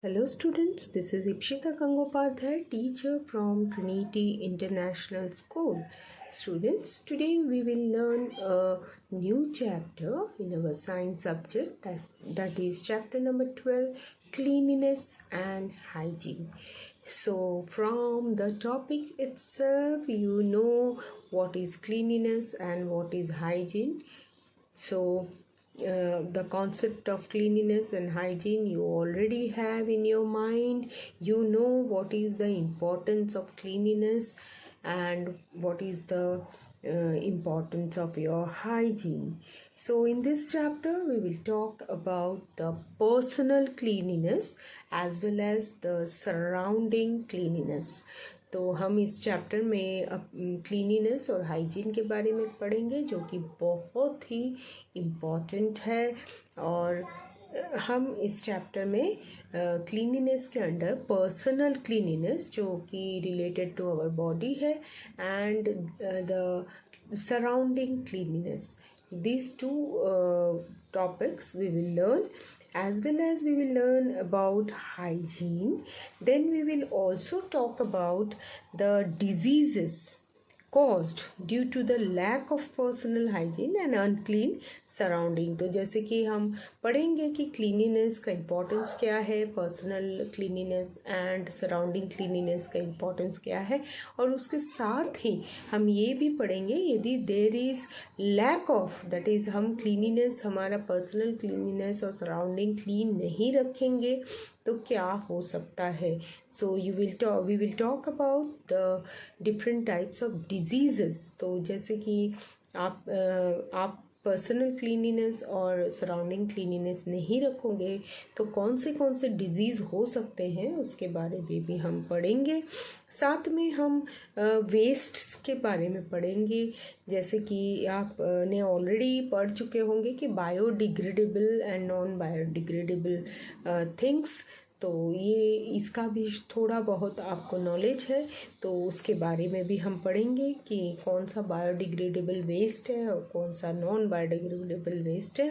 Hello students, this is Ipshita Gangopadhyay, teacher from Trinity International School. Students, today we will learn a new chapter in our science subject, that is chapter number 12, cleanliness and hygiene. So from the topic itself, you know what is cleanliness and what is hygiene. So the concept of cleanliness and hygiene you already have in your mind. You know what is the importance of cleanliness and what is the importance of your hygiene. So in this chapter we will talk about the personal cleanliness as well as the surrounding cleanliness. तो हम इस chapter में cleanliness और hygiene के बारे में पढ़ेंगे, जो कि बहुत ही इम्पॉर्टेंट है। और हम इस चैप्टर में क्लीनिनेस के अंडर पर्सनल क्लीनिनेस, जो कि रिलेटेड टू आवर बॉडी है, and the surrounding cleanliness, these two topics we will learn, as well as we will learn about hygiene. Then we will also talk about the diseases caused due to the lack of personal hygiene and unclean surrounding. तो जैसे कि हम पढ़ेंगे कि cleanliness का importance क्या है, personal cleanliness and surrounding cleanliness का इम्पोर्टेंस क्या है, और उसके साथ ही हम ये भी पढ़ेंगे यदि there is lack of, that is हम क्लीनिनेस, हमारा पर्सनल क्लीनिनेस और सराउंडिंग क्लीन नहीं रखेंगे तो क्या हो सकता है. So we will talk about the different types of diseases. तो जैसे कि आप पर्सनल क्लीनिनेस और सराउंडिंग क्लीनिनेस नहीं रखोगे तो कौन से डिजीज़ हो सकते हैं उसके बारे में भी हम पढ़ेंगे. साथ में हम वेस्ट्स के बारे में पढ़ेंगे, जैसे कि आप ने ऑलरेडी पढ़ चुके होंगे कि biodegradable and non biodegradable things. तो ये इसका भी थोड़ा बहुत आपको नॉलेज है, तो उसके बारे में भी हम पढ़ेंगे कि कौन सा बायोडिग्रेडेबल वेस्ट है और कौन सा नॉन बायोडिग्रेडेबल वेस्ट है.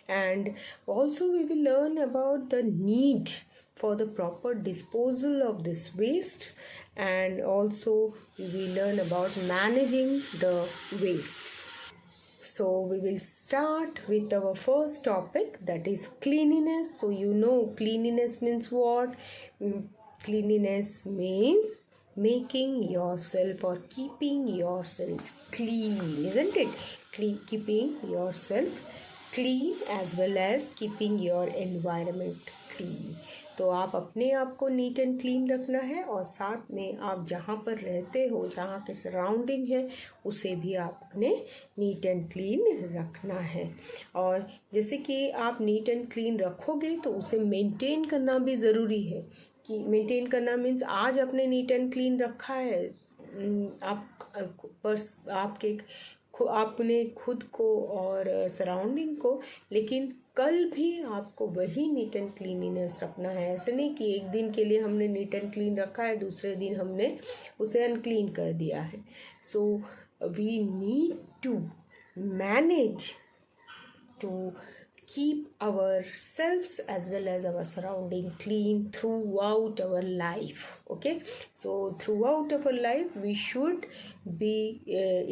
And also we will learn about the need for the proper disposal of this waste, and also we will learn about managing the wastes. So we will start with our first topic, that is cleanliness. So you know cleanliness means what? Cleanliness means making yourself or keeping yourself clean, isn't it? Keeping yourself clean as well as keeping your environment clean. तो आप अपने आप को neat and clean रखना है, और साथ में आप जहाँ पर रहते हो, जहाँ के सराउंडिंग है, उसे भी आपने नीट एंड क्लीन रखना है. और जैसे कि आप नीट एंड क्लीन रखोगे तो उसे मेंटेन करना भी ज़रूरी है. कि मेंटेन करना मीन्स आज आपने नीट एंड क्लीन रखा है, आपने खुद को और सराउंडिंग को, लेकिन कल भी आपको वही नीट एंड क्लीनिनेस रखना है. ऐसे नहीं कि एक दिन के लिए हमने नीट एंड क्लीन रखा है, दूसरे दिन हमने उसे अनक्लीन कर दिया है. So we need to manage to keep ourselves as well as our surrounding clean throughout our life. Okay, so throughout our life we should be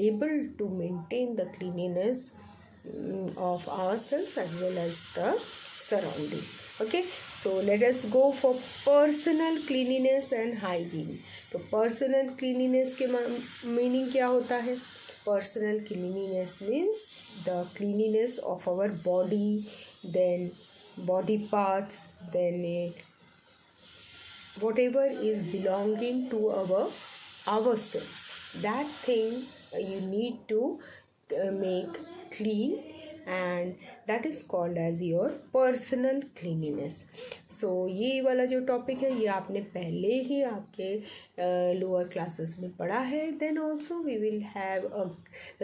able to maintain the cleanliness of ourselves as well as the surrounding. Okay, so let us go for personal cleanliness and hygiene. तो personal cleanliness के meaning क्या होता है? Personal cleanliness means the cleanliness of our body, then body parts, then whatever is belonging to ourselves. That thing you need to make clean, and that is called as your personal cleanliness. So ये वाला जो topic है ये आपने पहले ही आपके lower classes में पढ़ा है. Then also we will have a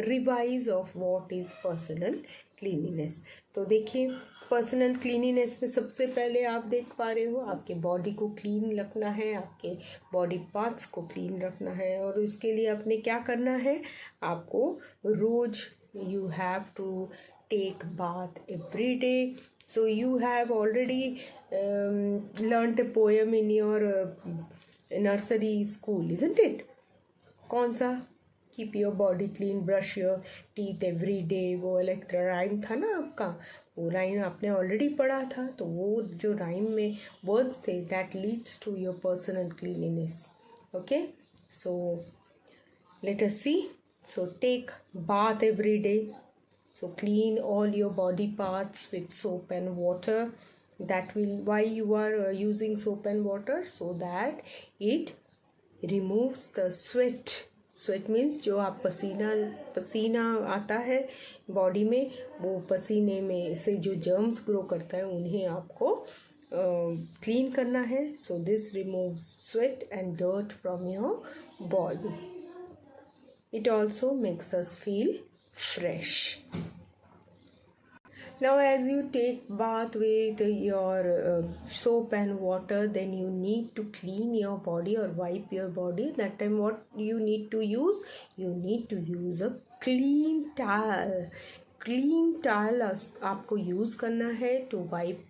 revise of what is personal cleanliness. तो देखिए, पर्सनल क्लीनिनेस में सबसे पहले आप देख पा रहे हो, आपके बॉडी को क्लीन रखना है, आपके बॉडी पार्ट्स को क्लीन रखना है. और उसके लिए आपने क्या करना है? आपको रोज़ you have to take bath every day, So you have already learnt a poem in your nursery school, isn't it? कौन सा? Keep your body clean, brush your teeth every day, वो एक राइम था ना आपका, वो राइम आपने already पढ़ा था. तो वो जो राइम में वर्ड्स थे, that leads to your personal cleanliness. Okay, so let us see. So take bath every day. So clean all your body parts with soap and water. That will, why you are using soap and water? So that it removes the sweat. Sweat means जो आप पसीना आता है body में, वो पसीने में से जो जर्म्स ग्रो करता है उन्हें आपको क्लीन करना है. So this removes sweat and dirt from your body. It also makes us feel fresh. Now as you take bath with your soap and water, then you need to clean your body or wipe your body. That time what you need to use? You need to use a clean towel. Clean towel आपको use करना है to wipe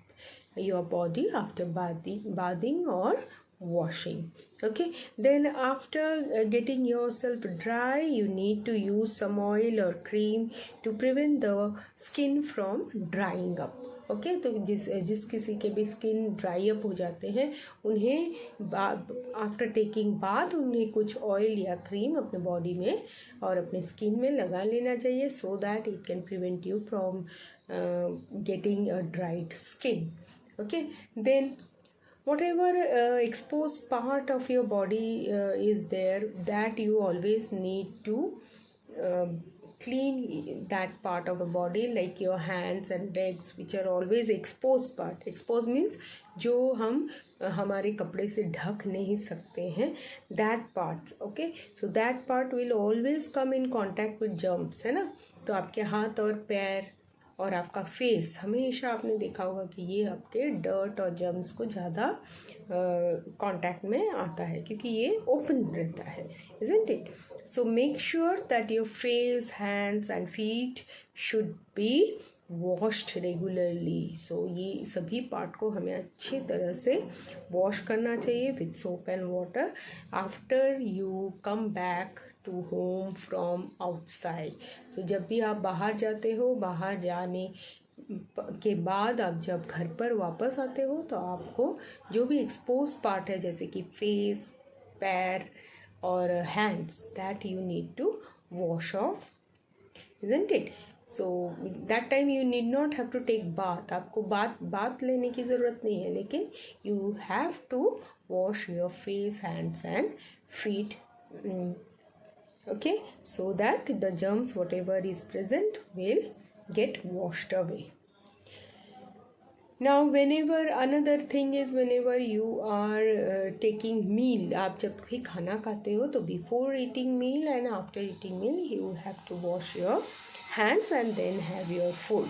your body after bathing or washing. Okay, then after getting yourself dry, you need to use some oil or cream to prevent the skin from drying up. Okay, तो जिस किसी के भी skin dry up हो जाते हैं, उन्हें after taking bath उन्हें कुछ ऑयल या क्रीम अपने बॉडी में और अपने स्किन में लगा लेना चाहिए, so that it can prevent you from getting a dried skin. Okay, then whatever exposed part of your body is there, that you always need to clean that part of the body, like your hands and legs, which are always exposed part. Exposed means जो हम हमारे कपड़े से ढक नहीं सकते हैं, that part. Okay, so that part will always come in contact with germs, है ना. तो आपके हाथ और पैर और आपका फेस, हमेशा आपने देखा होगा कि ये आपके डर्ट और जर्म्स को ज़्यादा कांटेक्ट में आता है क्योंकि ये ओपन रहता है, isn't it? So make sure that your face, hands and feet should be washed regularly. So ये सभी पार्ट को हमें अच्छी तरह से वॉश करना चाहिए with soap and water after you come back to home from outside. So जब भी आप बाहर जाते हो, बाहर जाने के बाद आप जब घर पर वापस आते हो, तो आपको जो भी एक्सपोज पार्ट है जैसे कि फेस, पैर और hands, that you need to wash off, isn't it? So that time you need not have to take bath. आपको बात लेने की ज़रूरत नहीं है, लेकिन you have to wash your face, hands and feet. Okay, so that the germs whatever is present will get washed away. Now whenever another thing is, whenever you are taking meal, आप जब भी खाना खाते हो तो before eating meal and after eating meal you have to wash your hands and then have your food.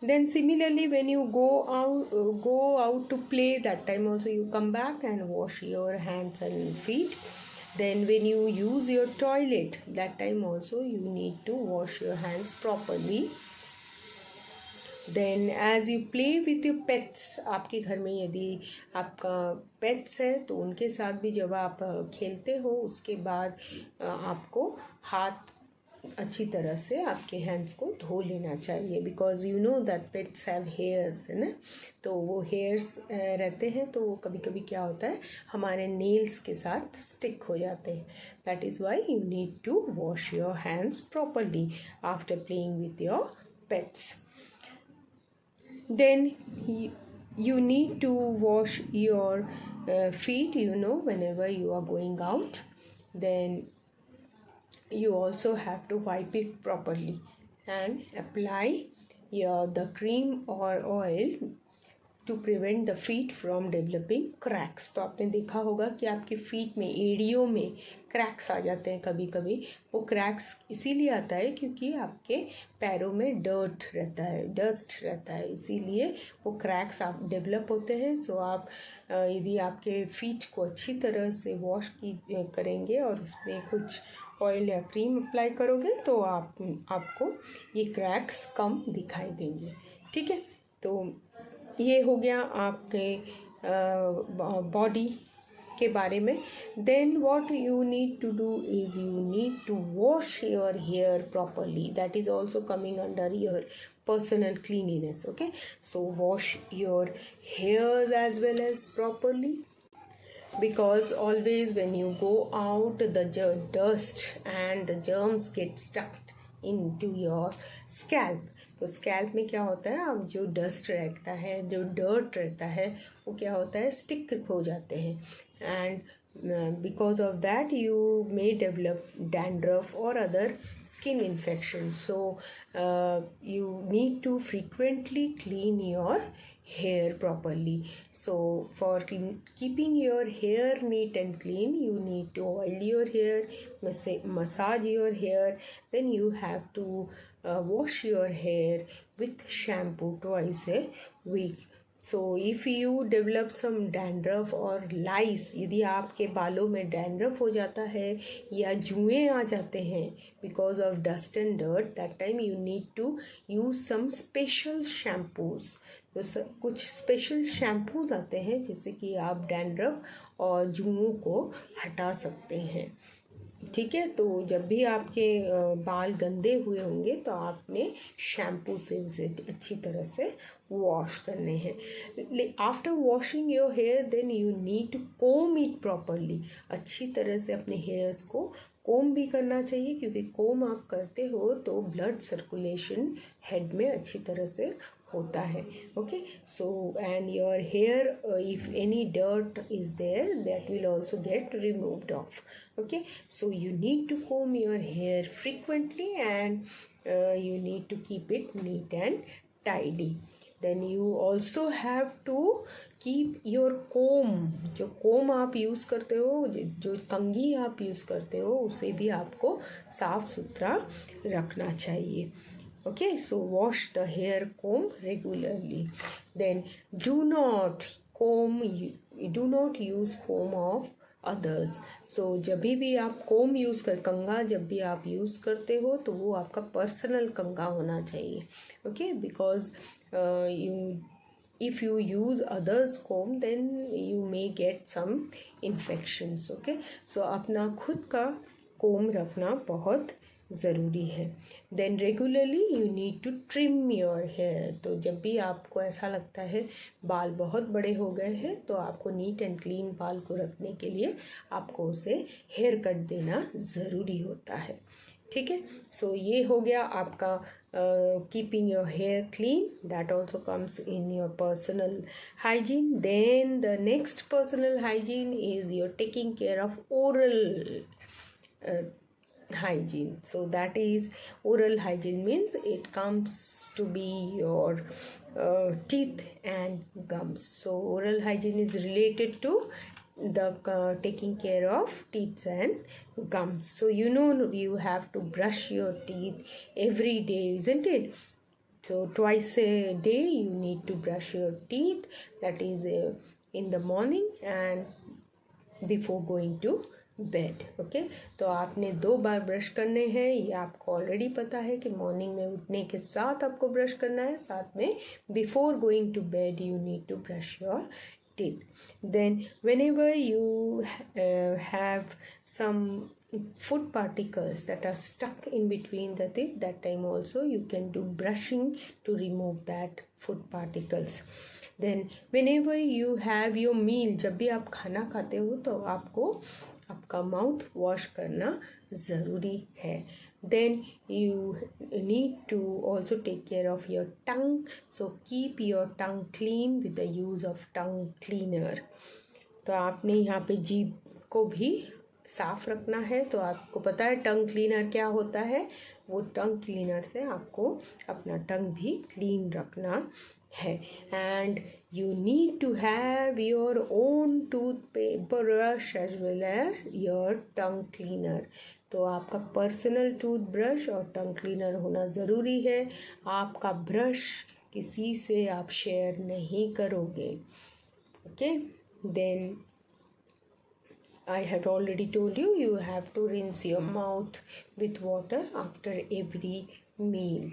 Then similarly when you go out to play, that time also you come back and wash your hands and feet. Then when you use your toilet, that time also you need to wash your hands properly. Then as you play with your pets, आपके घर में यदि आपका pets है तो उनके साथ भी जब आप खेलते हो, उसके बाद आपको हाथ अच्छी तरह से आपके हैंड्स को धो लेना चाहिए, because you know that pets have hairs, है ना. तो वो हेयर्स रहते हैं तो कभी कभी क्या होता है, हमारे नेल्स के साथ स्टिक हो जाते हैं. That is why you need to wash your hands properly after playing with your pets. Then you need to wash your feet, whenever you are going out. Then you also have to wipe it properly and apply the cream or oil to prevent the feet from developing cracks. तो आपने देखा होगा कि आपके feet में, एड़ियों में cracks आ जाते हैं कभी कभी. वो क्रैक्स इसीलिए आता है क्योंकि आपके पैरों में डस्ट रहता है, इसीलिए वो क्रैक्स आप डेवलप होते हैं. सो आप यदि आपके फीट को अच्छी तरह से वॉश करेंगे और उसमें कुछ ऑयल या क्रीम अप्लाई करोगे तो आपको ये क्रैक्स कम दिखाई देंगे. ठीक है, तो ये हो गया आपके बॉडी के बारे में. Then what you need to do is you need to wash your hair properly. That is also coming under your personal cleanliness. Okay, so wash your hairs as well as properly, because always when you go out the dust and the germs get stuck into your scalp. तो scalp में क्या होता है, अब जो dust रहता है, जो डर्ट रहता है, वो क्या होता है, स्टिक हो जाते हैं. And because of that you may develop dandruff or other skin infection. So you need to frequently clean your hair properly. So for keeping your hair neat and clean, you need to oil your hair, massage your hair. Then you have to wash your hair with shampoo twice a week. So if you develop some dandruff और lice, यदि आपके बालों में dandruff हो जाता है या जुएँ आ जाते हैं because of dust and dirt, that time you need to use some special shampoos. तो कुछ स्पेशल शैम्पूज आते हैं जिससे कि आप डैंड्रफ और जुओं को हटा सकते हैं. ठीक है, तो जब भी आपके बाल गंदे हुए होंगे तो आपने शैम्पू से उसे अच्छी तरह से वॉश करने हैं. After washing your hair then you need to comb it properly. अच्छी तरह से अपने हेयर्स को कोम भी करना चाहिए, क्योंकि कोम आप करते हो तो ब्लड सर्कुलेशन हेड में अच्छी तरह से होता है. Okay, so and your hair if any dirt is there that will also get removed off. Okay, so you need to comb your hair frequently and you need to keep it neat and tidy. Then you also have to keep your comb. जो comb आप use करते हो, जो कंघी आप use करते हो, उसे भी आपको साफ सुथरा रखना चाहिए. Okay, so wash the hair comb regularly. Then do not use comb of others. So जब भी आप कोम यूज़ कंघा जब भी आप यूज़ करते हो तो वो आपका पर्सनल कंघा होना चाहिए. Okay, because if you use others comb then you may get some infections. Okay, so अपना खुद का कोम रखना बहुत ज़रूरी है. Then regularly you need to trim your hair. तो जब भी आपको ऐसा लगता है बाल बहुत बड़े हो गए हैं तो आपको नीट एंड क्लीन बाल को रखने के लिए आपको उसे हेयर कट देना ज़रूरी होता है. ठीक है, सो ये हो गया आपका keeping your hair clean. That also comes in your personal hygiene. Then the next personal hygiene is your taking care of oral hygiene. So that is, oral hygiene means it comes to be your teeth and gums. So oral hygiene is related to the taking care of teeth and gums. So you have to brush your teeth every day, isn't it? So twice a day you need to brush your teeth. That is in the morning and before going to bed. Okay, तो आपने 2 बार brush करने हैं. ये आपको already पता है कि morning में उठने के साथ आपको ब्रश करना है, साथ में before going to bed you need to brush your teeth. Then whenever you have some food particles that are stuck in between the teeth, that time also you can do brushing to remove that food particles. Then whenever you have your meal, जब भी आप खाना खाते हो तो आपको आपका mouth wash करना ज़रूरी है. Then you need to also take care of your tongue. So keep your tongue clean with the use of tongue cleaner. तो आपने यहाँ पे जीभ को भी साफ रखना है. तो आपको पता है टंग क्लीनर क्या होता है. वो टंग क्लीनर से आपको अपना टंग भी क्लीन रखना है. And you need to have your own toothbrush as well as your tongue cleaner. तो आपका पर्सनल टूथब्रश और टंग क्लीनर होना ज़रूरी है. आपका ब्रश किसी से आप शेयर नहीं करोगे. Okay, then I have already told you, you have to rinse your mouth with water after every meal.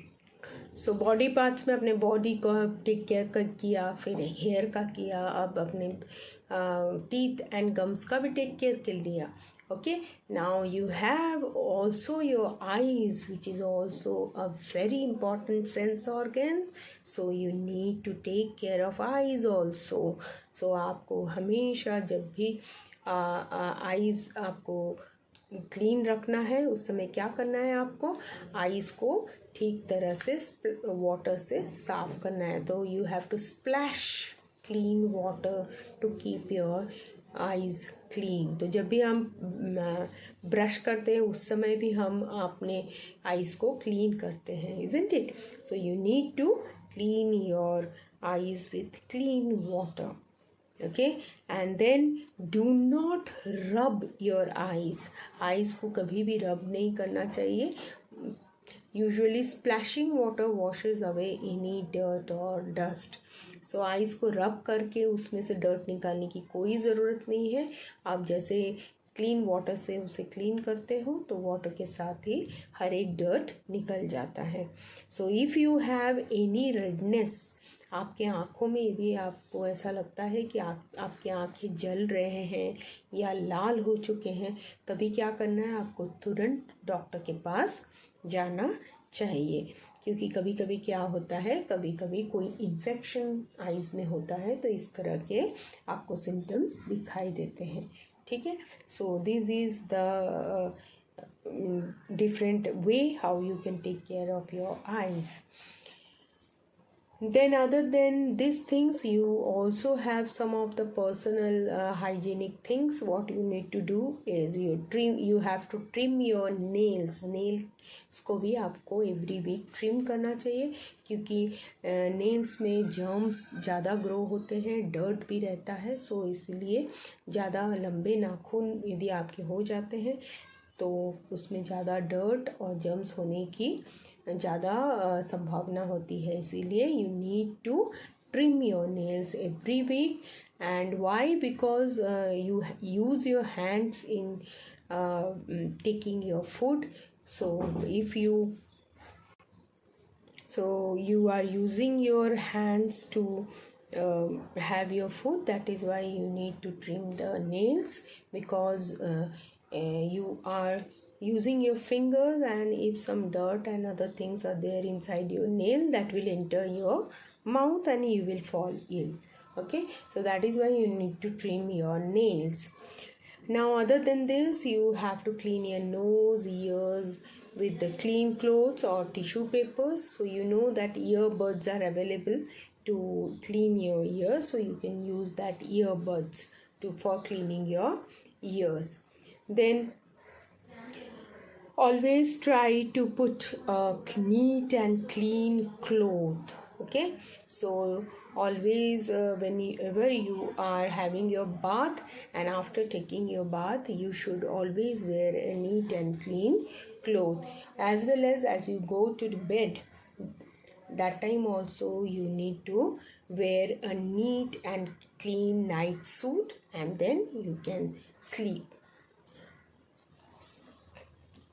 So body parts में अपने बॉडी को टेक केयर कर किया, फिर हेयर का किया, अब अपने टीथ एंड गम्स का भी टेक केयर कर लिया. Okay, now you have also your eyes, which is also a very important sense organ, so you need to take care of eyes also. So आपको हमेशा जब भी आईज आपको clean रखना है उस समय क्या करना है, आपको आईज को ठीक तरह से वाटर से साफ करना है. तो you have to splash clean water to keep your eyes clean. तो जब भी हम ब्रश करते हैं उस समय भी हम अपने आईज को क्लीन करते हैं, isn't it? So you need to clean your eyes with clean water. Okay, and then do not rub your eyes को कभी भी रब नहीं करना चाहिए. Usually splashing water washes away any dirt और डस्ट. सो आइज़ को rub करके उसमें से डर्ट निकालने की कोई ज़रूरत नहीं है. आप जैसे क्लीन वाटर से उसे क्लीन करते हो तो वाटर के साथ ही हर एक डर्ट निकल जाता है. सो if you have any redness, आपके आँखों में यदि आपको ऐसा लगता है कि आपकी आँखें जल रहे हैं या लाल हो चुके हैं, तभी क्या करना है, आपको तुरंत डॉक्टर के पास जाना चाहिए. क्योंकि कभी कभी क्या होता है, कभी कभी कोई इन्फेक्शन आइज़ में होता है तो इस तरह के आपको सिम्टम्स दिखाई देते हैं. ठीक है. So this is the different way how you can take care of your eyes. Then other than these things, you also have some of the personal hygienic things. What you need to do is you have to trim your nails को भी आपको every week trim करना चाहिए, क्योंकि nails में germs ज़्यादा grow होते हैं, डर्ट भी रहता है. सो इसलिए ज़्यादा लंबे नाखून यदि आपके हो जाते हैं तो उसमें ज़्यादा डर्ट और जर्म्स होने की ज़्यादा संभावना होती है. इसीलिए you need to trim your nails every week. And why? Because you use your hands in taking your food. So you are using your hands to have your food. That is why you need to trim the nails, because you are using your fingers, and if some dirt and other things are there inside your nail, that will enter your mouth and you will fall ill. Okay, so that is why you need to trim your nails. Now other than this, you have to clean your nose, ears with the clean clothes or tissue papers. So you know that earbuds are available to clean your ears, so you can use that earbuds for cleaning your ears. Then always try to put a neat and clean cloth. Okay, so always whenever you are having your bath and after taking your bath, you should always wear a neat and clean cloth. As well as you go to the bed, that time also you need to wear a neat and clean night suit, and then you can sleep.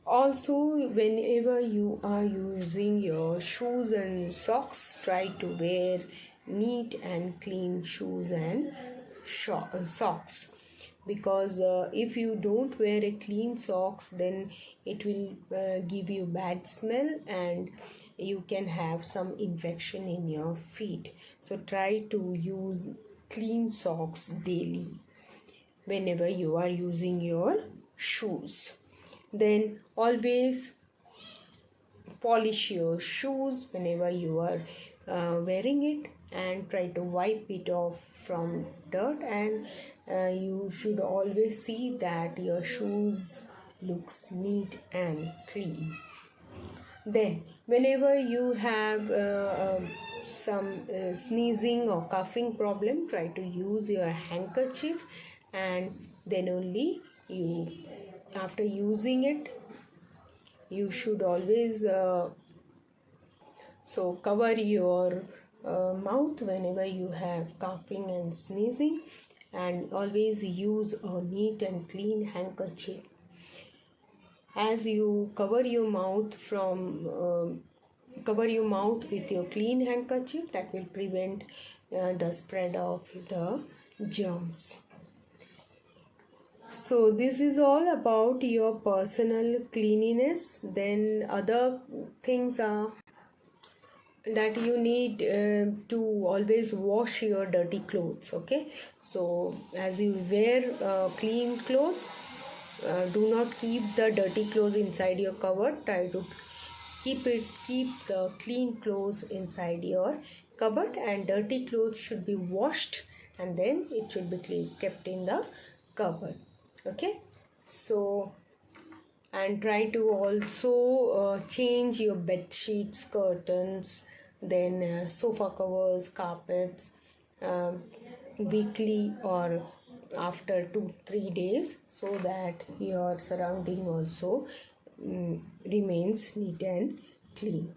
Also, whenever you are using your shoes and socks, try to wear neat and clean shoes and socks, because if you don't wear a clean socks, then it will give you bad smell and you can have some infection in your feet. So try to use clean socks daily whenever you are using your shoes. Then always polish your shoes whenever you are wearing it, and try to wipe it off from dirt, and you should always see that your shoes looks neat and clean. Then whenever you have some sneezing or coughing problem, try to use your handkerchief, and then only you, after using it, you should always cover your mouth whenever you have coughing and sneezing, and always use a neat and clean handkerchief. As you cover your mouth from cover your mouth with your clean handkerchief. That will prevent the spread of the germs. So this is all about your personal cleanliness. Then other things are that you need to always wash your dirty clothes. Okay, so as you wear clean clothes, do not keep the dirty clothes inside your cupboard. Try to keep the clean clothes inside your cupboard, and dirty clothes should be washed and then it should be kept in the cupboard. Okay, so and try to also change your bed sheets, curtains, then sofa covers, carpets, weekly or after 2-3 days, so that your surrounding also remains neat and clean.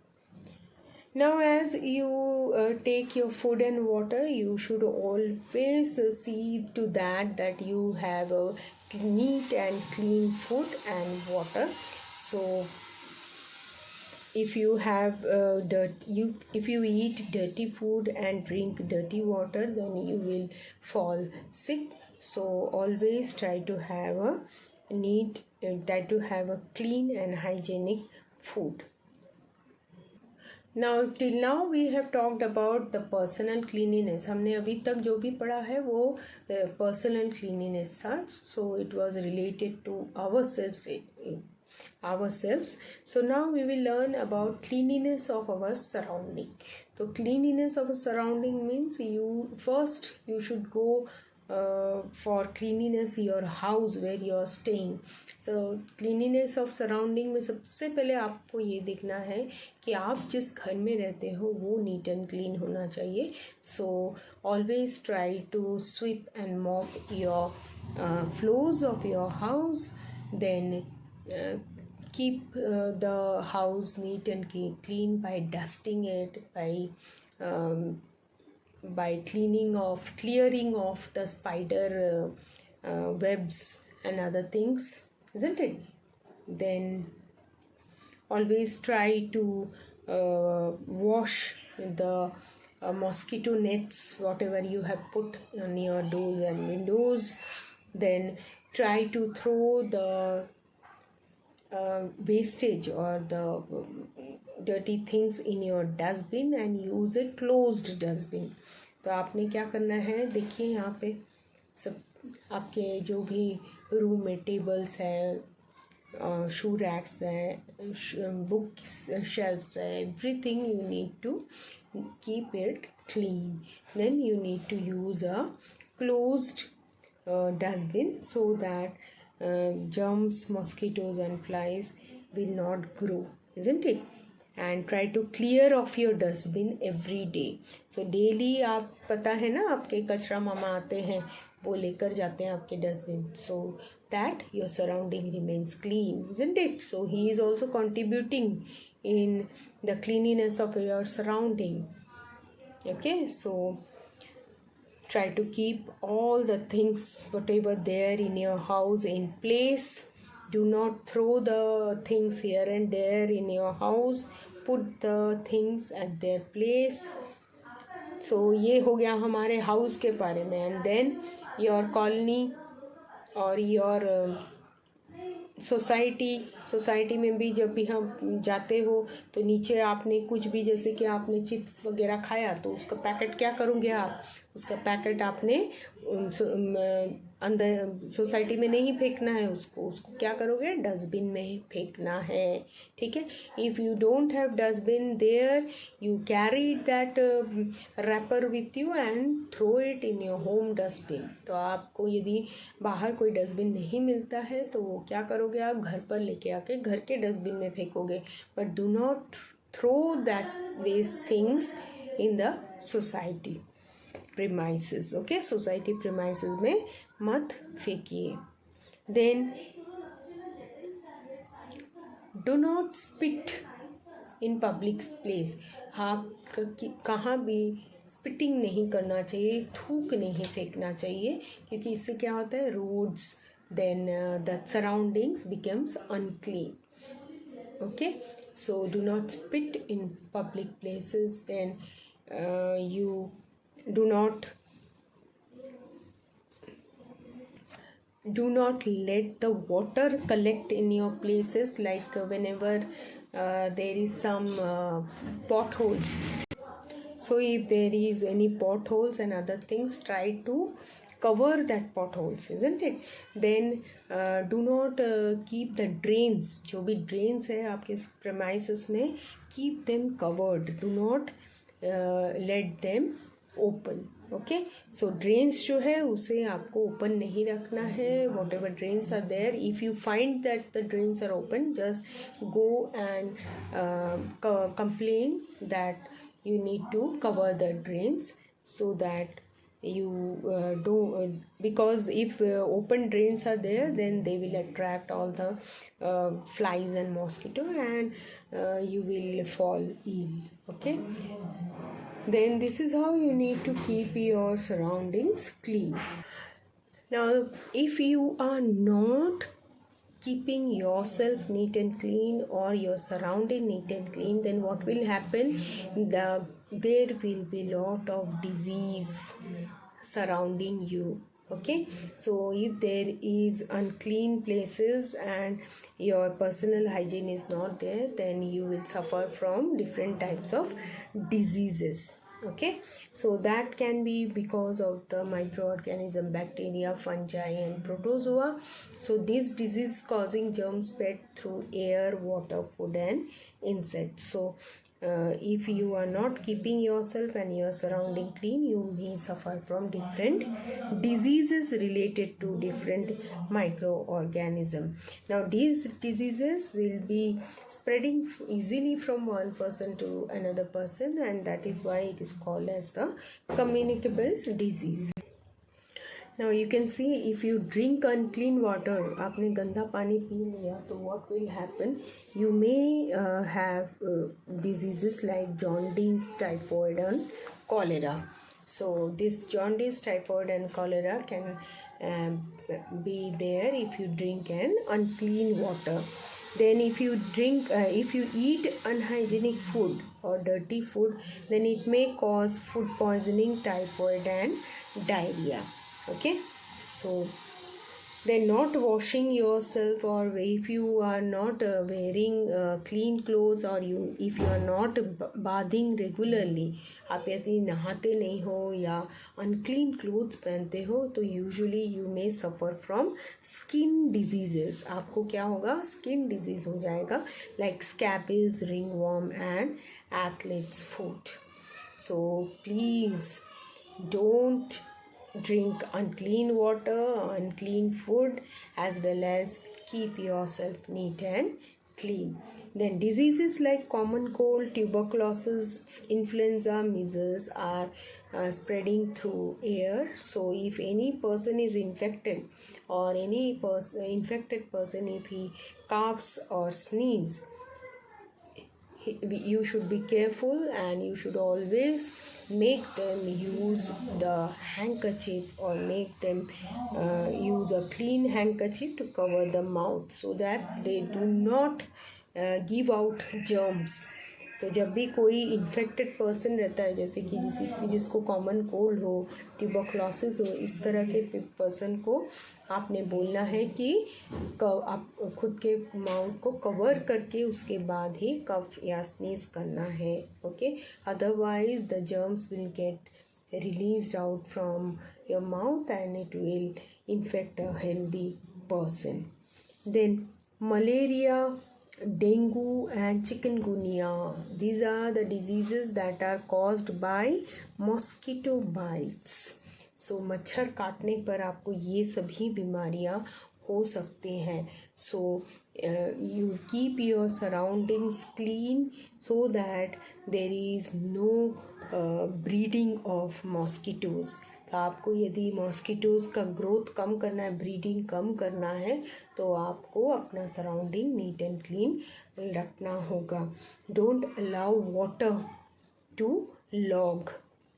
Now, as you take your food and water, you should always see to that you have a neat and clean food and water. So if you have if you eat dirty food and drink dirty water, then you will fall sick. So always try to have a clean and hygienic food. Now till now we have talked about the personal cleanliness. हमने अभी तक जो भी पढ़ा है वो personal cleanliness था. So it was related to ourselves. So now we will learn about cleanliness of our surrounding. So cleanliness of a surrounding means you should go for cleanliness your house where you are staying. So cleanliness of surrounding में सबसे पहले आपको ये देखना है कि आप जिस घर में रहते हो वो नीट एंड क्लीन होना चाहिए. So always try to sweep and mop your floors of your house. Then keep the house neat and clean by dusting it, by clearing off the spider webs and other things, isn't it? Then always try to wash the mosquito nets, whatever you have put on your doors and windows. Then try to throw the wastage or the dirty things in your dustbin and use a closed dustbin. तो आपने क्या करना है, देखिए यहाँ पे सब आपके जो भी रूम में टेबल्स है, शू रैक्स है, बुक शेल्फ्स है, everything you need to keep it clean. Then you need to use a closed dustbin so that germs, mosquitoes and flies will not grow, isn't it? And try to clear off your dustbin every day. So daily आप पता है ना आपके कचरा मामा आते हैं वो लेकर जाते हैं आपके dustbin, so that your surrounding remains clean, isn't it? So he is also contributing in the cleanliness of your surrounding. Okay, so try to keep all the things whatever there in your house in place. Do not throw the things here and there in your house. Put the things at their place. So ये हो गया हमारे house के बारे में. And then your colony और your society में भी जब भी हम जाते हो तो नीचे आपने कुछ भी, जैसे कि आपने चिप्स वगैरह खाया तो उसका पैकेट क्या करोगे आप, उसका पैकेट आपने अंदर सोसाइटी में नहीं फेंकना है, उसको क्या करोगे, डस्टबिन में फेंकना है. ठीक है. If you don't have dustbin there, you carry that wrapper with you and throw it in your home dustbin. तो आपको यदि बाहर कोई डस्टबिन नहीं मिलता है तो वो क्या करोगे, आप घर पर लेके आके घर के डस्टबिन में फेंकोगे. But do not throw that waste things in the society premises. Okay, society premises में मत फेंकिए. Then do not spit in public place. आप कहाँ भी स्पिटिंग नहीं करना चाहिए, थूक नहीं फेंकना चाहिए, क्योंकि इससे क्या होता है, roads then the surroundings becomes unclean. Okay, So do not spit in public places. Then you do not let the water collect in your places, like whenever there is some potholes. So if there is any potholes and other things, try to cover that potholes, isn't it? Then do not keep the drains, जो भी drains है आपके premises में, keep them covered. Do not let them open. Okay, so drains जो है उसे आपको open नहीं रखना है. Whatever drains are there, if you find that the drains are open, just go and complain that you need to cover the drains, so that you because if open drains are there, then they will attract all the flies and mosquito, and you will fall ill. Okay, then this is how you need to keep your surroundings clean. Now if you are not keeping yourself neat and clean, or your surrounding neat and clean, then what will happen? There will be lot of disease surrounding you. Okay, so if there is unclean places and your personal hygiene is not there, then you will suffer from different types of diseases. Okay, so that can be because of the microorganism, bacteria, fungi and protozoa. So this disease causing germs spread through air, water, food and insects. So if you are not keeping yourself and your surrounding clean, you may suffer from different diseases related to different microorganisms. Now these diseases will be spreading easily from one person to another person, and that is why it is called as the communicable disease. Now you can see, if you drink unclean water, आपने गंदा पानी P लिया, तो what will happen? You may have diseases like jaundice, typhoid and cholera. So this jaundice, typhoid and cholera can be there if you drink an unclean water. Then if you eat unhygienic food or dirty food, then it may cause food poisoning, typhoid and diarrhea. Okay, so then not washing yourself, or if you are not wearing clean clothes, or if you are not bathing regularly, आप यदि नहाते नहीं हो या unclean clothes पहनते हो, तो usually you may suffer from skin diseases. आपको क्या होगा? Skin disease हो जाएगा, like scabies, ringworm and athlete's foot. So please don't drink unclean water, unclean food, as well as keep yourself neat and clean. Then diseases like common cold, tuberculosis, influenza, measles are spreading through air. So if any person is infected, or any infected person, if he coughs or sneeze, you should be careful, and you should always make them use the handkerchief, or make them use a clean handkerchief to cover the mouth, so that they do not give out germs. तो जब भी कोई infected person रहता है, जैसे कि जिसको common cold हो, ट्यूबरक्लोसिस हो, इस तरह के पर्सन को आपने बोलना है कि आप खुद के माउथ को कवर करके उसके बाद ही कफ या स्नीज करना है. Okay, otherwise the germs will get released out from your mouth and it will infect a healthy person. Then malaria, dengue and chikungunya, these are the diseases that are caused by mosquito bites. So मच्छर काटने पर आपको ये सभी बीमारियां हो सकती हैं. So you keep your surroundings clean, so that there is no breeding of mosquitoes. तो आपको यदि मॉस्किटोज़ का ग्रोथ कम करना है, ब्रीडिंग कम करना है, तो आपको अपना सराउंडिंग नीट एंड क्लीन रखना होगा. Don't allow water to log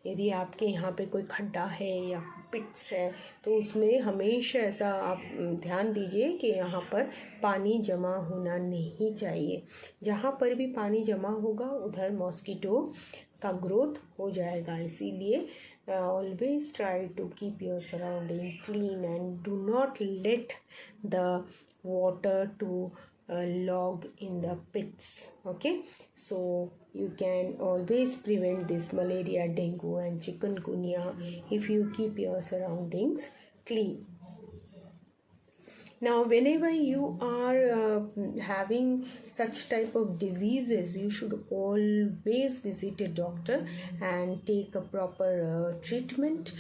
यदि आपके यहाँ पे कोई खड्डा है या पिट्स है तो उसमें हमेशा ऐसा आप ध्यान दीजिए कि यहाँ पर पानी जमा होना नहीं चाहिए। जहाँ पर भी पानी जमा होगा उधर मॉस्किटो का ग्रोथ हो जाएगा। इसीलिए always try to keep your surrounding clean and do not let the water to log in the pits. Okay, so you can always prevent this malaria, dengue and chikungunya if you keep your surroundings clean. Now whenever you are having such type of diseases, you should always visit a doctor and take a proper treatment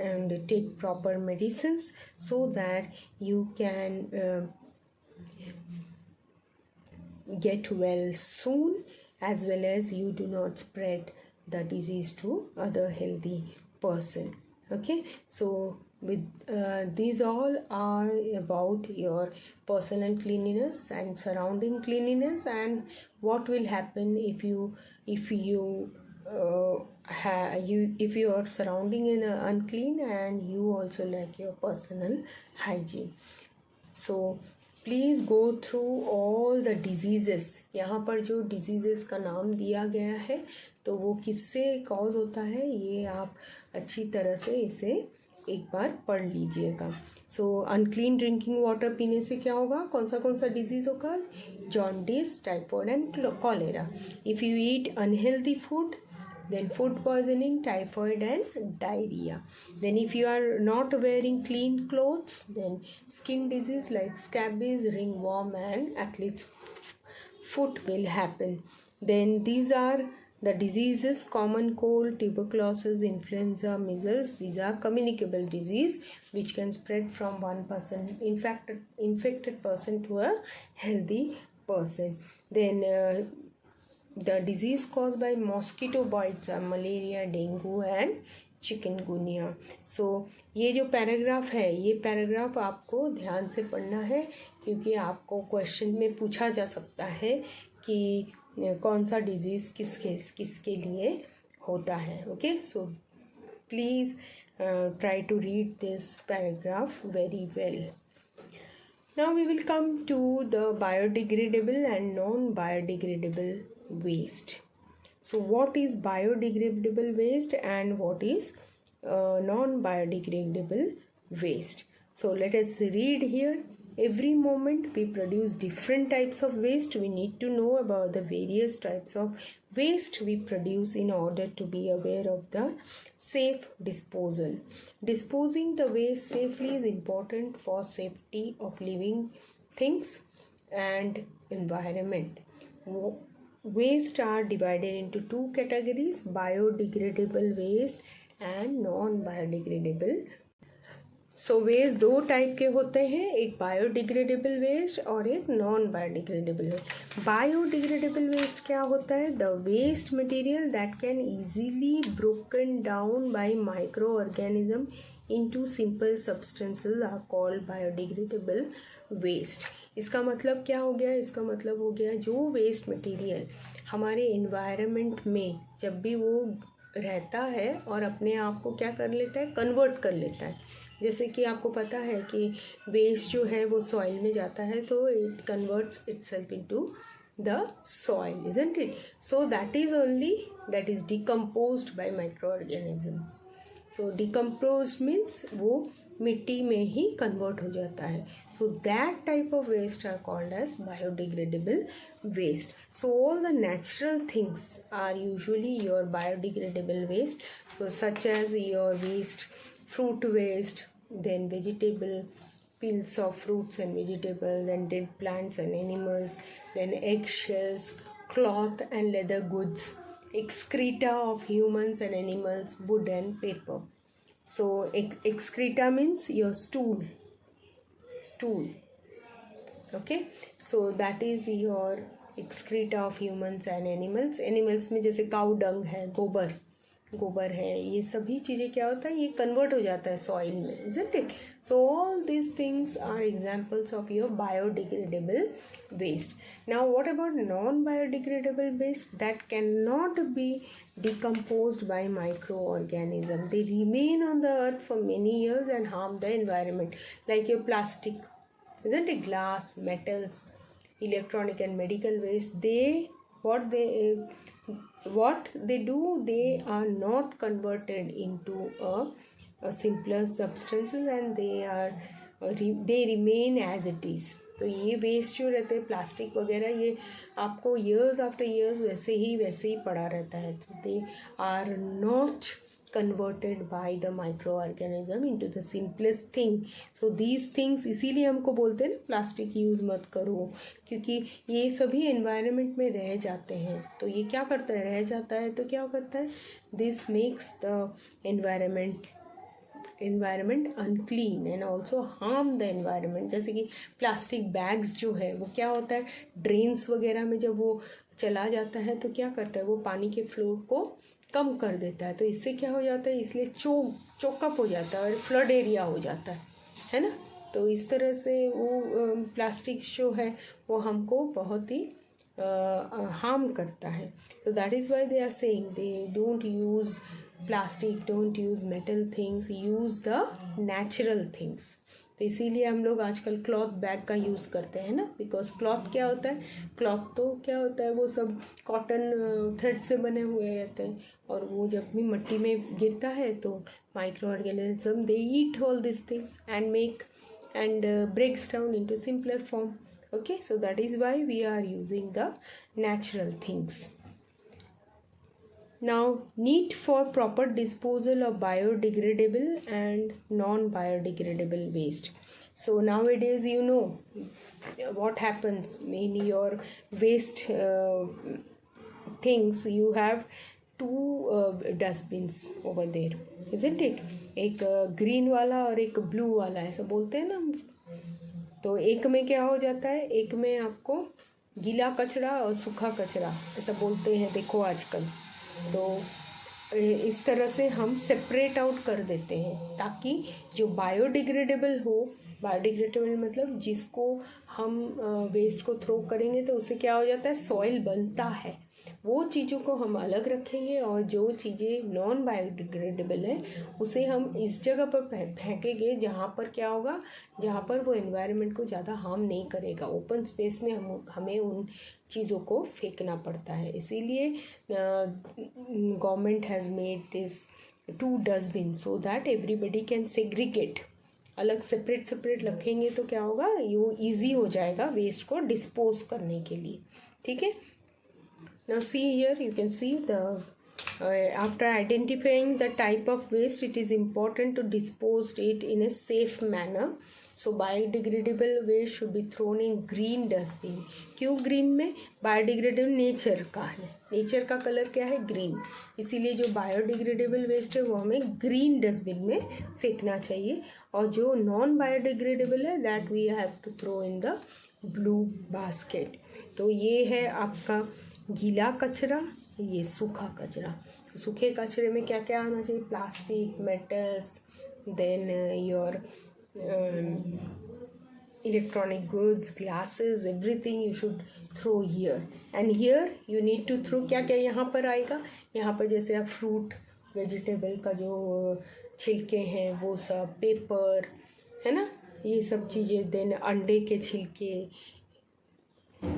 and take proper medicines so that you can get well soon, as well as you do not spread the disease to other healthy person. Okay, so with these all are about your personal cleanliness and surrounding cleanliness, and what will happen if you if you are surrounding in unclean and you also lack your personal hygiene. So please go through all the diseases. यहाँ पर जो diseases का नाम दिया गया है तो वो किससे कॉज होता है, ये आप अच्छी तरह से इसे एक बार पढ़ लीजिएगा। सो अनक्लीन ड्रिंकिंग वाटर पीने से क्या होगा, कौन सा डिजीज़ होगा, jaundice, typhoid and cholera. If you eat unhealthy food, then food poisoning, typhoid and diarrhea. Then if you are not wearing clean clothes, then skin disease like scabies, ringworm and athlete's foot will happen. Then these are the diseases: common cold, tuberculosis, influenza, measles. These are communicable disease which can spread from one person, infected person to a healthy person. Then the disease caused by mosquito bites are malaria, dengue and chikungunya. So ये जो paragraph है, ये paragraph आपको ध्यान से पढ़ना है क्योंकि आपको क्वेश्चन में पूछा जा सकता है कि कौन सा डिजीज़ किसके लिए होता है। Okay, so please try to read this paragraph very well. Now we will come to the biodegradable and non-biodegradable waste. So what is biodegradable waste and what is non-biodegradable waste? So let us read here. Every moment we produce different types of waste. We need to know about the various types of waste we produce in order to be aware of the safe disposal. Disposing the waste safely is important for safety of living things and environment. Waste are divided into two categories: biodegradable waste and non-biodegradable. So waste दो type के होते हैं, एक biodegradable waste और एक non biodegradable waste. Biodegradable waste क्या होता है, the waste material that can easily broken down by micro organism into simple substances are called biodegradable waste. इसका मतलब क्या हो गया, इसका मतलब हो गया जो वेस्ट मटेरियल हमारे इन्वायरमेंट में जब भी वो रहता है और अपने आप को क्या कर लेता है, कन्वर्ट कर लेता है। जैसे कि आपको पता है कि वेस्ट जो है वो सॉइल में जाता है तो it converts itself into the soil, isn't it? So that is decomposed by micro organisms. So decomposed means वो मिट्टी में ही कन्वर्ट हो जाता है। So that type of waste are called as biodegradable waste. So all the natural things are usually your biodegradable waste, so such as your waste, fruit waste, then vegetable peels of fruits and vegetables, then dead plants and animals, then eggshells, cloth and leather goods, excreta of humans and animals, wood and paper. So excreta means your stool. Okay, so that is your excreta of humans and animals. Animals में जैसे cow dung है, गोबर, गोबर है, ये सभी चीज़ें क्या होता है, ये कन्वर्ट हो जाता है सॉइल में, isn't it? So all these things are examples of your biodegradable waste. Now what about non-biodegradable waste that cannot be decomposed by microorganisms? They remain on the earth for many years and harm the environment, like your plastic, isn't it? Glass, metals, electronic and medical waste. What they do, they are not converted into a simpler substances, and they remain as it is. तो ये waste जो रहते हैं plastic वगैरह, ये आपको years after years वैसे ही पड़ा रहता है. तो they are not converted by the micro organism into the simplest thing. So these things, इसीलिए हमको बोलते हैं ना प्लास्टिक यूज़ मत करो, क्योंकि ये सभी एनवायरनमेंट में रह जाते हैं. तो ये क्या करता है, रह जाता है तो क्या करता है, this makes the environment unclean and also harm the environment. जैसे कि प्लास्टिक बैग्स जो है वो क्या होता है, ड्रेन्स वगैरह में जब वो चला जाता है तो क्या करता है, वो पानी के फ्लो को कम कर देता है. तो इससे क्या हो जाता है, इसलिए चोकअप हो जाता है और फ्लड एरिया हो जाता है ना. तो इस तरह से वो प्लास्टिक जो है वो हमको बहुत ही हार्म करता है. so that is why they are saying they don't use plastic, don't use metal things, use the natural things. तो इसीलिए हम लोग आजकल क्लॉथ बैग का यूज़ करते हैं ना, बिकॉज क्लॉथ क्या होता है, क्लॉथ तो क्या होता है, वो सब कॉटन थ्रेड से बने हुए रहते हैं, और वो जब भी मिट्टी में गिरता है तो micro organism they eat all this things and make and breaks down into simpler form. Okay, so that is why we are using the natural things. Now, need for proper disposal of biodegradable and non-biodegradable waste. So nowadays, you know what happens in your waste things. You have two dustbins over there, isn't it? एक green वाला और एक blue वाला, ऐसा बोलते हैं ना. तो एक में क्या हो जाता है, एक में आपको गीला कचरा और सूखा कचरा ऐसा बोलते हैं, देखो आजकल. तो इस तरह से हम सेपरेट आउट कर देते हैं ताकि जो बायोडिग्रेडेबल हो, बायोडिग्रेडेबल मतलब जिसको हम वेस्ट को थ्रो करेंगे तो उससे क्या हो जाता है, सॉइल बनता है, वो चीज़ों को हम अलग रखेंगे, और जो चीज़ें नॉन बायोडिग्रेडेबल है उसे हम इस जगह पर फेंकेंगे जहाँ पर क्या होगा, जहाँ पर वो एनवायरनमेंट को ज़्यादा हार्म नहीं करेगा. ओपन स्पेस में हमें उन चीज़ों को फेंकना पड़ता है. इसीलिए government has made this 2 dustbin so that everybody can segregate. अलग सेपरेट रखेंगे तो क्या होगा, ये ईजी हो जाएगा वेस्ट को डिस्पोज करने के लिए. ठीक है. Now see here, you can see the after identifying the type of waste, it is important to dispose it in a safe manner. So biodegradable waste should be thrown in green dustbin. क्यों green में, biodegradable nature का है, nature का colour क्या है, green. इसीलिए जो biodegradable waste है वो हमें ग्रीन डस्टबिन में फेंकना चाहिए, और जो नॉन बायोडिग्रेडेबल है that we have to throw in the blue basket. तो ये है आपका गीला कचरा, ये सूखा कचरा. सूखे कचरे में क्या क्या आना चाहिए, plastic, metals, then your electronic goods, glasses, everything you should throw here. And here you need to throw क्या क्या यहाँ पर आएगा, यहाँ पर जैसे आप फ्रूट वेजिटेबल का जो छिलके हैं वो सब, पेपर है ना, ये सब चीज़ें, देन अंडे के छिलके,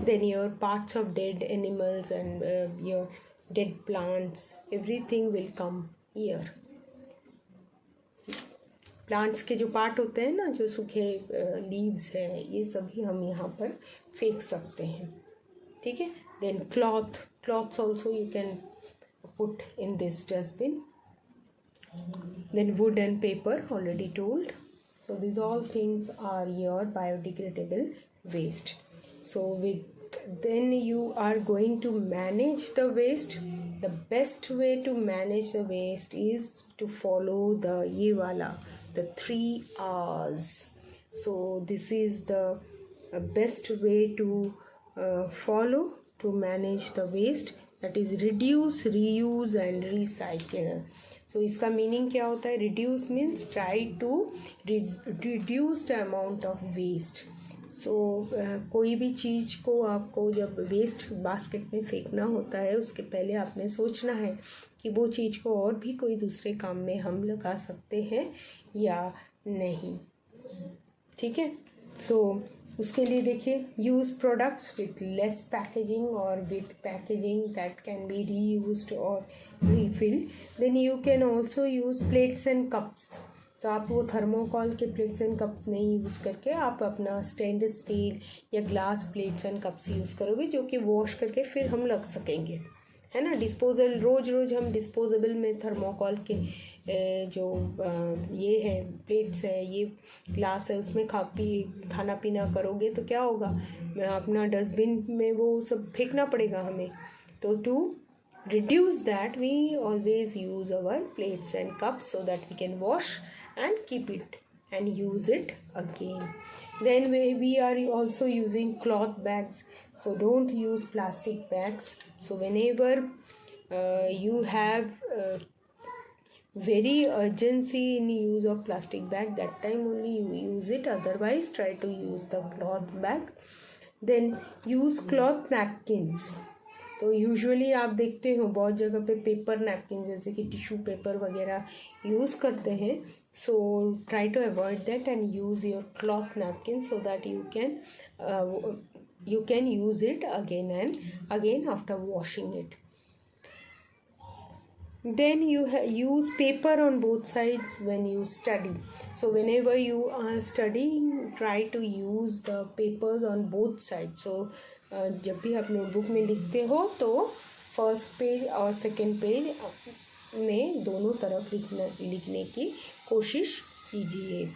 then your parts of dead animals and your dead plants, everything will come here. Plants के जो पार्ट होते हैं ना, जो सूखे लीव्स है, ये सभी हम यहाँ पर फेंक सकते हैं. ठीक है. Then clothes also you can put in this dustbin. Then wood and paper, already told. So this all things are your biodegradable waste. So then you are going to manage the waste. The best way to manage the waste is to follow the 3 R's. So this is the best way to follow to manage the waste. That is reduce, reuse and recycle. So इसका meaning क्या होता है? Reduce means try to reduce the amount of waste. So कोई भी चीज़ को आपको जब waste basket में फेंकना होता है उसके पहले आपने सोचना है कि वो चीज़ को और भी कोई दूसरे काम में हम लगा सकते हैं या नहीं. ठीक है. सो उसके लिए देखिए, use products with less packaging और with packaging that can be reused और refilled. Then you can also use plates and cups. तो आप वो थर्मोकॉल के प्लेट्स एंड कप्स नहीं यूज़ करके आप अपना स्टेनलेस स्टील या glass plates and cups use करोगे, जो कि वॉश करके फिर हम रख सकेंगे, है ना. डिस्पोजल रोज़ रोज़ हम डिस्पोजेबल में थर्मोकॉल के जो ये है प्लेट्स है, ये ग्लास है, उसमें खाना पीना करोगे तो क्या होगा? अपना डस्टबिन में वो सब फेंकना पड़ेगा हमें. तो to reduce that we always use our plates and cups so that we can wash and keep it and use it again. Then we are also using cloth bags, so don't use plastic bags. So whenever you have very urgency in use of plastic bag, that time only you use it, otherwise try to use the cloth bag. Then use cloth napkins. तो usually आप देखते हो बहुत जगह पे paper napkin जैसे कि tissue paper वगैरह यूज़ करते हैं. So try to avoid that and use your cloth napkin so that you can use it again and again after washing it. Then you use paper on both sides when you study. So whenever you are studying, try to use the papers on both sides. So जब भी आप notebook में लिखते हो तो first page और second page में दोनों तरफ लिखने की कोशिश कीजिए.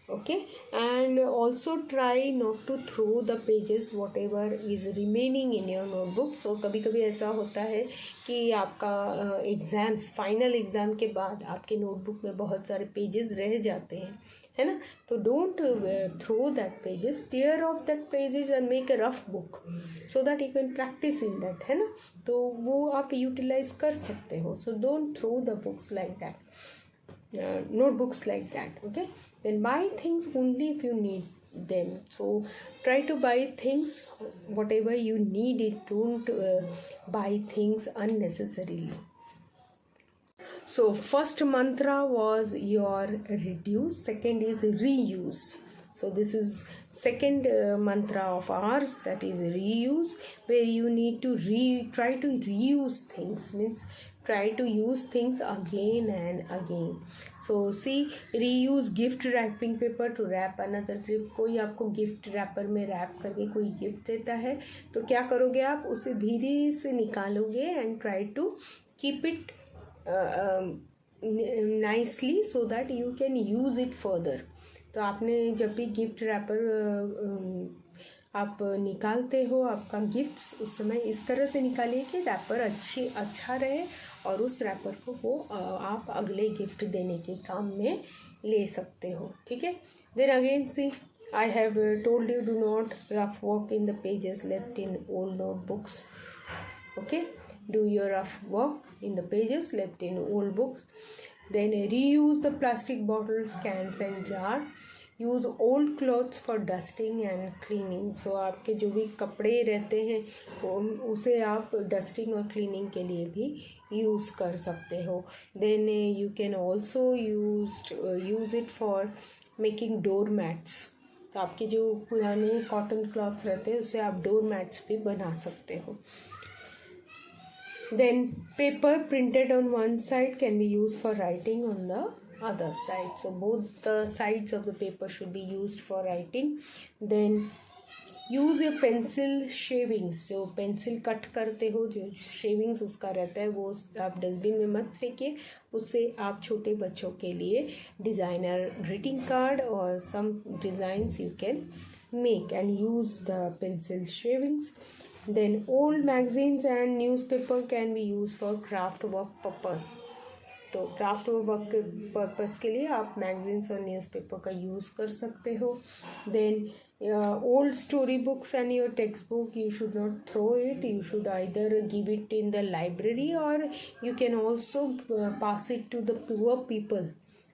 Okay. And also try not to throw the pages whatever is remaining in your notebook. So कभी कभी ऐसा होता है कि आपका एग्ज़ाम्स फाइनल एग्ज़ाम के बाद आपके नोटबुक में बहुत सारे पेजेस रह जाते हैं, है ना. तो don't throw that pages, tear off that pages and make a rough book so that you can practice in that, है ना. तो वो आप यूटिलाइज कर सकते हो. So don't throw the books like that, notebooks like that. Okay. Then buy things only if you need them. So try to buy things whatever you need it. Don't buy things unnecessarily. So first mantra was your reduce, second is reuse. So this is second mantra of ours, that is reuse, where you need to try to reuse things, means try to use things again and again. So see, reuse gift wrapping paper to wrap another gift. कोई आपको gift wrapper में rap करके कोई gift देता है तो क्या करोगे आप? उसे धीरे से निकालोगे and try to keep it nicely so that you can use it further. तो आपने जब भी गिफ्ट रैपर आप निकालते हो आपका गिफ्ट्स, उस समय इस तरह से निकालिए कि रैपर अच्छा रहे और उस रैपर को वो आप अगले गिफ्ट देने के काम में ले सकते हो. ठीक है. Then again see, I have told you do not rough work in the pages left in old notebooks. Okay. Do your rough work in the pages left in old books. Then reuse the plastic bottles, cans and jar. Use old clothes for dusting and cleaning. So आपके जो भी कपड़े रहते हैं उसे आप dusting और cleaning के लिए भी यूज़ कर सकते हो. Then you can also use it for making door mats. तो आपके जो पुराने कॉटन क्लॉथ रहते हैं उससे आप डोर मैट्स भी बना सकते हो. Then paper printed on one side can be used for writing on the other side. So both the sides of the paper should be used for writing. Then use your pencil shavings. जो pencil cut करते हो जो shavings उसका रहता है वो आप dustbin में मत फेंकिए. उससे आप छोटे बच्चों के लिए डिज़ाइनर ग्रीटिंग कार्ड और some designs you can make and use the pencil shavings. Then old magazines and newspaper can be used for craft work purpose. तो क्राफ्ट वर्क के पर्पज़ के लिए आप मैगजीन्स और न्यूज़पेपर का यूज़ कर सकते हो. Then old story books and your textbook, you should not throw it. You should either give it in the library, or you can also pass it to the poor people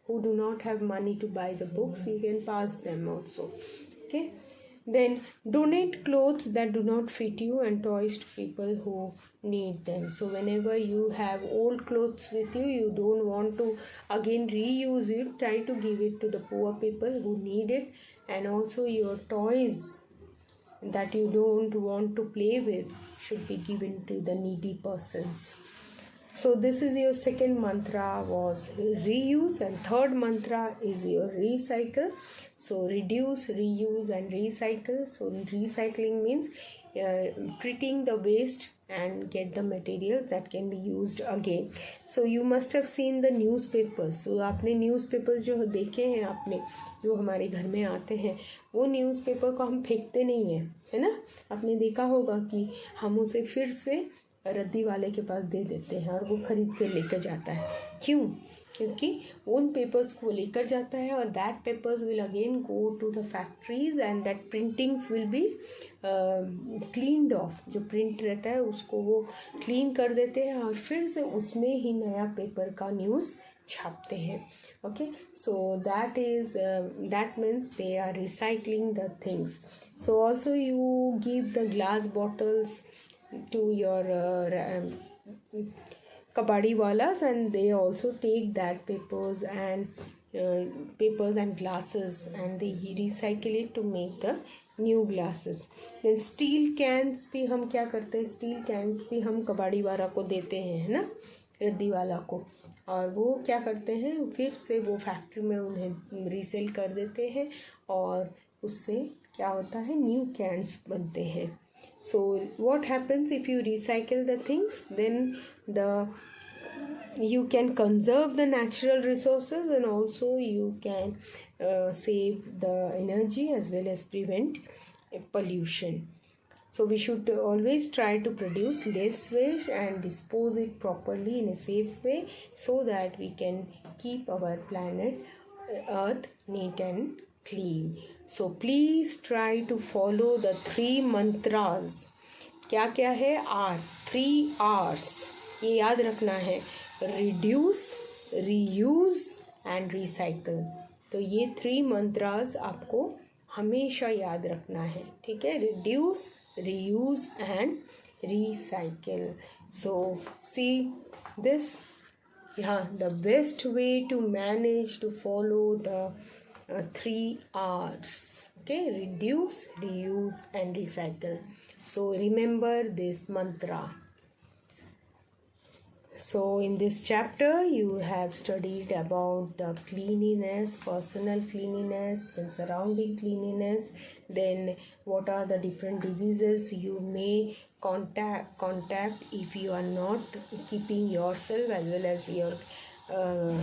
who do not have money to buy the books. You can pass them also. Okay. Then donate clothes that do not fit you and toys to people who need them. So whenever you have old clothes with you, you don't want to again reuse it, try to give it to the poor people who need it. And also your toys that you don't want to play with should be given to the needy persons. So this is your second mantra was reuse, and third mantra is your recycle. So reduce, reuse and recycle. So recycling means treating the waste and get the materials that can be used again. So you must have seen the newspapers. So आपने newspapers जो देखे हैं आपने, जो हमारे घर में आते हैं, वो न्यूज़पेपर को हम फेंकते नहीं हैं, है ना. आपने देखा होगा कि हम उसे फिर से रद्दी वाले के पास दे देते हैं और वो खरीद कर लेकर जाता है. क्यों? क्योंकि उन पेपर्स को लेकर जाता है और that papers will again go to the factories and that printings will be cleaned off. जो प्रिंट रहता है उसको वो क्लीन कर देते हैं और फिर से उसमें ही नया पेपर का न्यूज़ छापते हैं. Okay, so that means they are recycling the things. So also you give the glass bottles to your kabadi walas, and they also take that papers and glasses and they recycle it to make the new glasses. Then steel cans भी हम क्या करते हैं, steel can भी हम कबाड़ी वाला को देते हैं, है ना, रद्दी वाला को, और वो क्या करते हैं फिर से वो फैक्ट्री में उन्हें रीसेल कर देते हैं और उससे क्या होता है, न्यू कैंस बनते हैं. So what happens if you recycle the things, then you can conserve the natural resources and also you can save the energy as well as prevent pollution. So we should always try to produce less waste and dispose it properly in a safe way so that we can keep our planet earth neat and clean. So please try to follow the 3 mantras. क्या क्या है? R, 3 R's, ये याद रखना है. Reduce, reuse and recycle. तो ये 3 मंत्रास आपको हमेशा याद रखना है, ठीक है. Reduce, reuse and recycle. So see this, the best way to manage to follow the 3 R's. Okay, reduce, reuse and recycle. So remember this mantra. So in this chapter you have studied about the cleanliness, personal cleanliness, then surrounding cleanliness, then what are the different diseases you may contact if you are not keeping yourself as well as your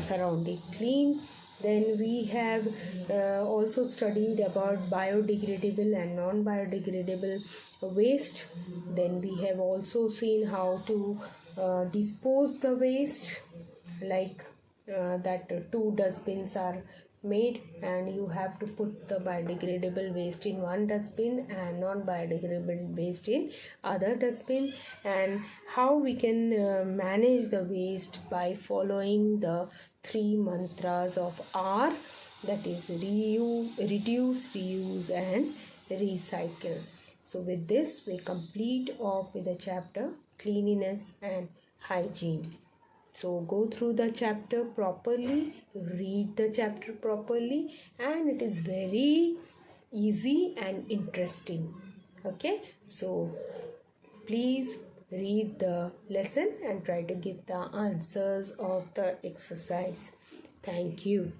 surrounding clean. Then we have also studied about biodegradable and non-biodegradable waste. Then we have also seen how to dispose the waste, like that 2 dustbins are made and you have to put the biodegradable waste in one dustbin and non-biodegradable waste in other dustbin, and how we can manage the waste by following the 3 mantras of R, that is reduce, reuse and recycle. So with this we complete off with the chapter cleanliness and hygiene. So go through the chapter properly, read the chapter properly, and it is very easy and interesting. Okay, so please read the lesson and try to give the answers of the exercise. Thank you.